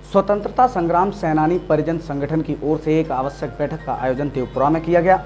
स्वतंत्रता संग्राम सेनानी परिजन संगठन की ओर से एक आवश्यक बैठक का आयोजन देवपुरा में किया गया।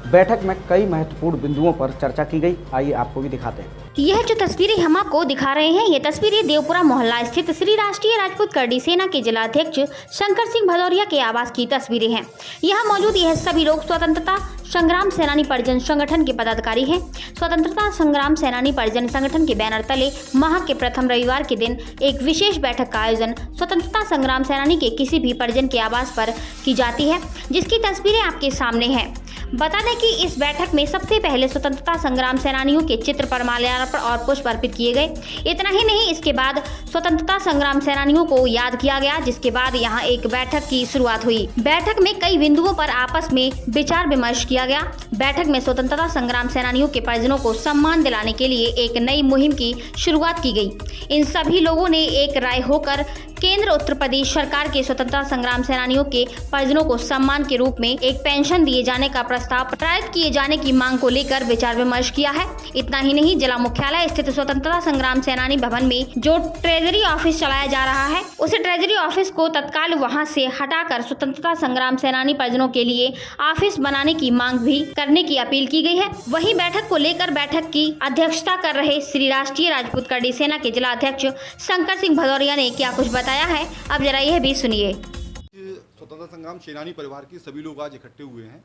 बैठक में कई महत्वपूर्ण बिंदुओं पर चर्चा की गई। आइए आपको भी दिखाते हैं। यह जो तस्वीरें हम आपको दिखा रहे हैं, ये तस्वीरें देवपुरा मोहल्ला स्थित श्री राष्ट्रीय राजपूत करड़ी सेना के जिलाध्यक्ष शंकर सिंह भदौरिया के आवास की तस्वीरें हैं। यहाँ मौजूद यह सभी लोग स्वतंत्रता संग्राम सेनानी परिजन संगठन के पदाधिकारी हैं। स्वतंत्रता संग्राम सेनानी परिजन संगठन के बैनर तले माह के प्रथम रविवार के दिन एक विशेष बैठक का आयोजन स्वतंत्रता संग्राम सेनानी के किसी भी परिजन के आवास पर की जाती है, जिसकी तस्वीरें आपके सामने हैं। बता दें कि इस बैठक में सबसे पहले स्वतंत्रता संग्राम सेनानियों के चित्र पर माल्यार्पण और पुष्प अर्पित किए गए। इतना ही नहीं, इसके बाद स्वतंत्रता संग्राम सेनानियों को याद किया गया, जिसके बाद यहां एक बैठक की शुरुआत हुई। बैठक में कई बिंदुओं पर आपस में विचार विमर्श किया गया। बैठक में स्वतंत्रता संग्राम सेनानियों के परिजनों को सम्मान दिलाने के लिए एक नई मुहिम की शुरुआत की गई। इन सभी लोगों ने एक राय होकर केंद्र उत्तर प्रदेश सरकार के स्वतंत्रता संग्राम सेनानियों के परिजनों को सम्मान के रूप में एक पेंशन दिए जाने का प्रस्ताव पारित किए जाने की मांग को लेकर विचार विमर्श किया है। इतना ही नहीं, जिला मुख्यालय स्थित स्वतंत्रता संग्राम सेनानी भवन में जो ट्रेजरी ऑफिस चलाया जा रहा है, उसे ट्रेजरी ऑफिस को तत्काल वहां से हटाकर स्वतंत्रता संग्राम सेनानी परिजनों के लिए ऑफिस बनाने की मांग भी करने की अपील की गई है। वहीं बैठक को लेकर बैठक की अध्यक्षता कर रहे श्री राष्ट्रीय राजपूत करड़ी सेना के जिला अध्यक्ष शंकर सिंह भदौरिया ने क्या कुछ बताया है, अब जरा यह भी सुनिए। स्वतंत्रता संग्राम सेनानी परिवार के सभी लोग आज इकट्ठे हुए हैं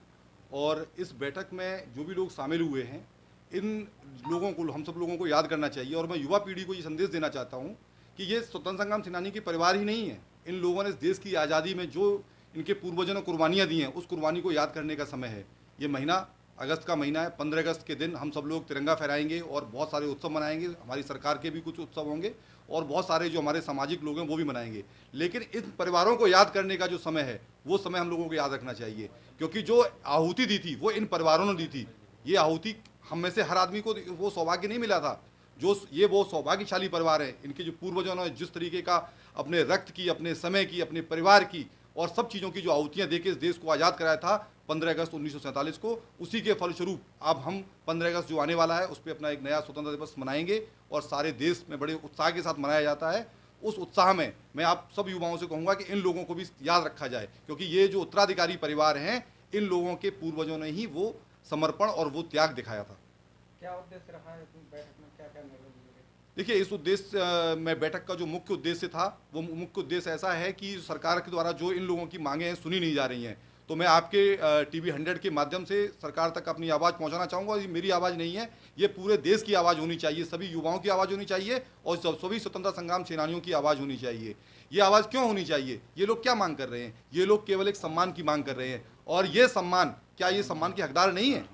और इस बैठक में जो भी लोग शामिल हुए हैं, इन लोगों को, हम सब लोगों को याद करना चाहिए। और मैं युवा पीढ़ी को ये संदेश देना चाहता हूँ कि ये स्वतंत्रता संग्राम सेनानी के परिवार ही नहीं है। इन लोगों ने इस देश की आज़ादी में जो इनके पूर्वजों ने कुर्बानियाँ दी हैं, उस कुर्बानी को याद करने का समय है। ये महीना अगस्त का महीना है। 15 अगस्त के दिन हम सब लोग तिरंगा फहराएंगे और बहुत सारे उत्सव मनाएंगे। हमारी सरकार के भी कुछ उत्सव होंगे और बहुत सारे जो हमारे सामाजिक लोग हैं वो भी मनाएंगे। लेकिन इन परिवारों को याद करने का जो समय है, वो समय हम लोगों को याद रखना चाहिए, क्योंकि जो आहुति दी थी वो इन परिवारों ने दी थी। ये आहुति हम में से हर आदमी को वो सौभाग्य नहीं मिला था। वो सौभाग्यशाली परिवार है। इनके जो पूर्वजों ने जिस तरीके का अपने रक्त की, अपने समय की, अपने परिवार की और सब चीज़ों की जो आहुतियाँ दे के इस देश को आज़ाद कराया था 15 अगस्त 1947 को, उसी के फलस्वरूप अब हम 15 अगस्त जो आने वाला है उस पर अपना एक नया स्वतंत्रता दिवस मनाएंगे और सारे देश में बड़े उत्साह के साथ मनाया जाता है। उस उत्साह में मैं आप सब युवाओं से कहूँगा कि इन लोगों को भी याद रखा जाए, क्योंकि ये जो उत्तराधिकारी परिवार हैं, इन लोगों के पूर्वजों ने ही वो समर्पण और वो त्याग दिखाया था। क्या उद्देश्य रहा है बैठक में, क्या निर्णय लिए? देखिए, इस उद्देश्य में बैठक का जो मुख्य उद्देश्य था, वो मुख्य उद्देश्य ऐसा है कि सरकार के द्वारा जो इन लोगों की मांगें हैं सुनी नहीं जा रही हैं। तो मैं आपके टीवी 100 के माध्यम से सरकार तक अपनी आवाज़ पहुंचाना चाहूँगा। ये मेरी आवाज़ नहीं है, ये पूरे देश की आवाज़ होनी चाहिए, सभी युवाओं की आवाज़ होनी चाहिए और सभी स्वतंत्रता संग्राम सेनानियों की आवाज़ होनी चाहिए। ये आवाज़ क्यों होनी चाहिए? ये लोग क्या मांग कर रहे हैं? ये लोग केवल एक सम्मान की मांग कर रहे हैं। और ये सम्मान, क्या ये सम्मान के हकदार नहीं है?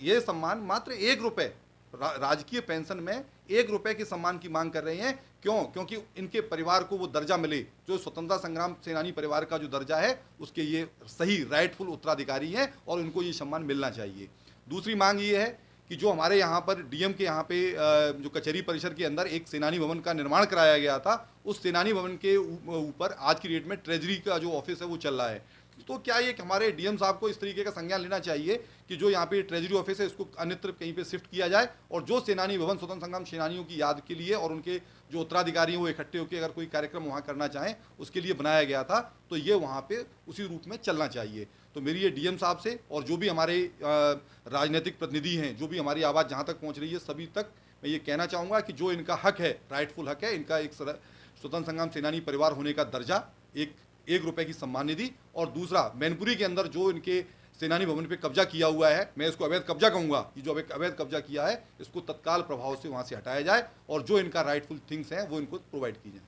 ये सम्मान मात्र ₹1 राजकीय पेंशन में ₹1 के सम्मान की मांग कर रहे हैं। क्यों? क्योंकि इनके परिवार को वो दर्जा मिले जो स्वतंत्रता संग्राम सेनानी परिवार का जो दर्जा है, उसके ये सही राइटफुल उत्तराधिकारी हैं और उनको ये सम्मान मिलना चाहिए। दूसरी मांग ये है कि जो हमारे यहाँ पर डीएम के यहाँ पे जो कचहरी परिसर के अंदर एक सेनानी भवन का निर्माण कराया गया था, उस सेनानी भवन के ऊपर आज की डेट में ट्रेजरी का जो ऑफिस है वो चल रहा है। तो क्या ये हमारे डीएम साहब को इस तरीके का संज्ञान लेना चाहिए कि जो यहाँ पे ट्रेजरी ऑफिस है इसको अन्यत्र कहीं पे शिफ्ट किया जाए और जो सेनानी भवन स्वतंत्र संग्राम सेनानियों की याद के लिए और उनके जो उत्तराधिकारी हैं वो इकट्ठे होकर अगर कोई कार्यक्रम वहाँ करना चाहें, उसके लिए बनाया गया था, तो ये वहाँ पे उसी रूप में चलना चाहिए। तो मेरी ये डीएम साहब से और जो भी हमारे राजनीतिक प्रतिनिधि हैं, जो भी हमारी आवाज़ जहाँ तक पहुँच रही है, सभी तक मैं ये कहना चाहूँगा कि जो इनका हक है, राइटफुल हक है, इनका एक स्वतंत्र संग्राम सेनानी परिवार होने का दर्जा, ₹1 की सम्मान निधि, और दूसरा मैनपुरी के अंदर जो इनके सेनानी भवन पे कब्जा किया हुआ है, मैं इसको अवैध कब्जा कहूँगा, ये जो अवैध कब्जा किया है इसको तत्काल प्रभाव से वहाँ से हटाया जाए और जो इनका राइटफुल थिंग्स हैं वो इनको प्रोवाइड की जाए।